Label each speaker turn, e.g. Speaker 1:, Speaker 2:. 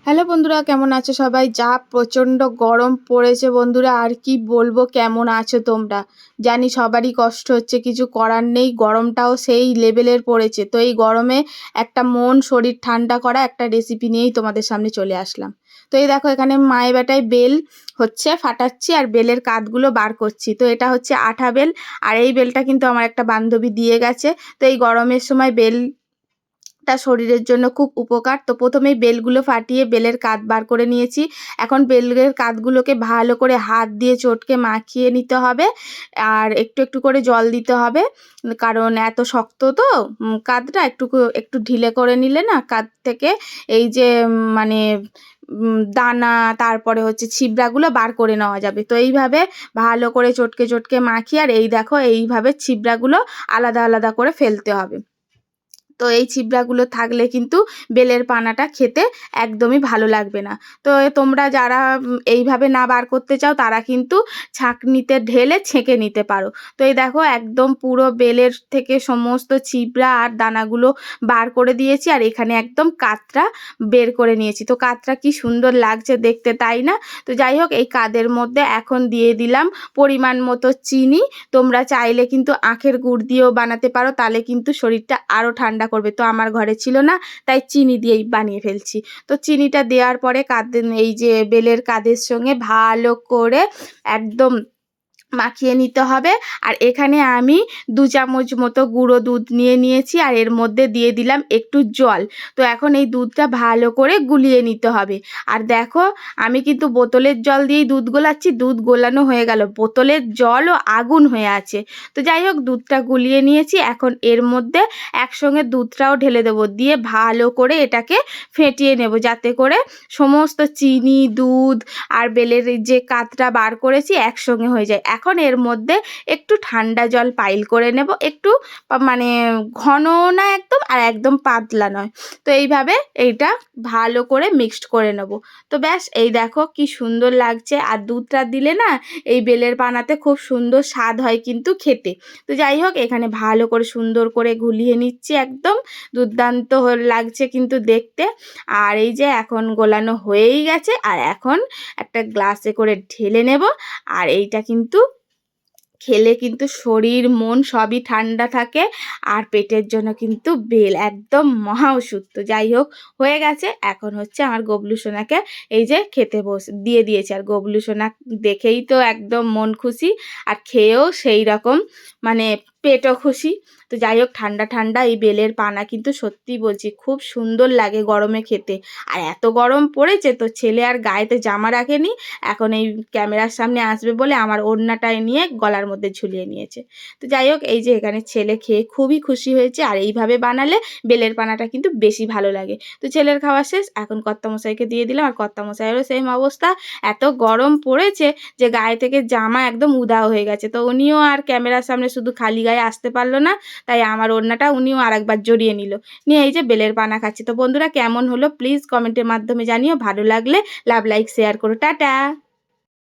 Speaker 1: Hello বন্ধুরা, কেমন আছো সবাই? যা প্রচণ্ড গরম পড়েছে বন্ধুরা, আর কি বলবো। কেমন আছো তোমরা? জানি সবারই কষ্ট হচ্ছে, কিছু করার নেই। গরমটাও সেই লেভেলের পড়েছে। তো এই গরমে একটা মন শরীর ঠান্ডা করা একটা রেসিপি নিয়েই তোমাদের সামনে চলে আসলাম। তো এই দেখো, এখানে মায়ে বেটায় বেল হচ্ছে ফাটাচ্ছি আর বেলের কাঠগুলো বার করছি। তো এটা হচ্ছে আঠা বেল, আর এই বেলটা কিন্তু আমার একটা বান্ধবী দিয়ে গেছে। তো এই গরমের সময় বেলটা শরীরের জন্য খুব উপকার। তো প্রথমেই বেলগুলো ফাটিয়ে বেলের কাঠ বার করে নিয়েছি। এখন বেলের কাঠগুলোকে ভালো করে হাত দিয়ে চটকে মাখিয়ে নিতে হবে, আর একটু একটু করে জল দিতে হবে, কারণ এত শক্ত তো কাঠটা একটু একটু ঢিলে করে নিলে না কাঠ থেকে এই যে মানে দানা, তারপরে হচ্ছে ছিবড়াগুলো বার করে নেওয়া যাবে। তো এইভাবে ভালো করে চটকে চটকে মাখি, আর এই দেখো এইভাবে ছিবড়াগুলো আলাদা আলাদা করে ফেলতে হবে। তো এই ছিবড়াগুলো থাকলে কিন্তু বেলের পানাটা খেতে একদমই ভালো লাগবে না। তো তোমরা যারা এইভাবে না বার করতে চাও তারা কিন্তু ছাঁকনিতে ঢেলে ছেঁকে নিতে পারো। তো এই দেখো একদম পুরো বেলের থেকে সমস্ত ছিবড়া আর দানাগুলো বার করে দিয়েছি, আর এখানে একদম কাতরা বের করে নিয়েছি। তো কাতরা কি সুন্দর লাগছে দেখতে, তাই না? তো যাই হোক, এই কাদের মধ্যে এখন দিয়ে দিলাম পরিমাণ মতো চিনি। তোমরা চাইলে কিন্তু আখের গুড় দিয়েও বানাতে পারো, তাহলে কিন্তু শরীরটা আরও ঠান্ডা করবে। তো আমার ঘরে ছিল না, তাই চিনি দিয়েই বানিয়ে ফেলছি। তো চিনিটা দেওয়ার পরে এই যে বেলের কাদের সঙ্গে ভালো করে একদম মাখিয়ে নিতে হবে। আর এখানে আমি 2 চামচ মতো গুঁড়ো দুধ নিয়ে নিয়েছি, আর এর মধ্যে দিয়ে দিলাম একটু জল। তো এখন এই দুধটা ভালো করে গুলিয়ে নিতে হবে। আর দেখো, আমি কিন্তু বোতলের জল দিয়েই দুধ গোলাচ্ছি। দুধ গোলানো হয়ে গেল, বোতলের জলও আগুন হয়ে আছে। তো যাই হোক, দুধটা গুলিয়ে নিয়েছি। এখন এর মধ্যে একসঙ্গে দুধটাও ঢেলে দেবো, দিয়ে ভালো করে এটাকে ফেটিয়ে নেব, যাতে করে সমস্ত চিনি, দুধ আর বেলের যে কাঠটা বার করেছি একসঙ্গে হয়ে যায়। এখন এর মধ্যে একটু ঠান্ডা জল পাইল করে নেব, একটু মানে ঘন না একদম, আর একদম পাতলা নয়। তো এইভাবে এইটা ভালো করে মিক্সড করে নেব। তো ব্যাস, এই দেখো কি সুন্দর লাগছে। আর দুধটা দিলে না এই বেলের পানাতে খুব সুন্দর স্বাদ হয় কিন্তু খেতে। তো যাই হোক, এখানে ভালো করে সুন্দর করে গুলিয়ে নিচ্ছি, একদম দুর্দান্ত লাগছে কিন্তু দেখতে। আর এই যে এখন গোলানো হয়েই গেছে, আর এখন একটা গ্লাসে করে ঢেলে নেব। আর এইটা কিন্তু খেলে কিন্তু শরীর মন সবই ঠান্ডা থাকে, আর পেটের জন্য কিন্তু বেল একদম মহা ওষুধ। তো যাই হোক, হয়ে গেছে। এখন হচ্ছে আমার গবলু সোনাকে এই যে খেতে দিয়ে দিয়েছে, আর গবলু সোনা দেখেই তো একদম মন খুশি, আর খেয়েও সেই রকম মানে পেটও খুশি। তো যাই হোক, ঠান্ডা ঠান্ডা এই বেলের পানা কিন্তু সত্যি বলছি খুব সুন্দর লাগে গরমে খেতে। আর এত গরম পড়েছে, তো ছেলে আর গায়েতে জামা রাখেনি, এখন এই ক্যামেরার সামনে আসবে বলে আমার ওড়নাটায় নিয়ে গলার মধ্যে ঝুলিয়ে নিয়েছে। তো যাই হোক, এই যে এখানে ছেলে খেয়ে খুবই খুশি হয়েছে। আর এইভাবে বানালে বেলের পানাটা কিন্তু বেশি ভালো লাগে। তো ছেলের খাওয়া শেষ, এখন কর্তামশাইকে দিয়ে দিলাম, আর কর্তামশাইয়েরও সেম অবস্থা। এত গরম পড়েছে যে গায়ে থেকে জামা একদম উধাও হয়ে গেছে। তো উনিও আর ক্যামেরার সামনে শুধু খালি গায়ে আসতে পারলো না, তাই আমার ওড়নাটা উনিও আরেকবার জড়িয়ে নিল, নিয়ে এই যে বেলের পানা খাচ্ছে। তো বন্ধুরা, কেমন হলো প্লিজ কমেন্টের মাধ্যমে জানিও। ভালো লাগলে লাভ, লাইক, শেয়ার করো। টাটা।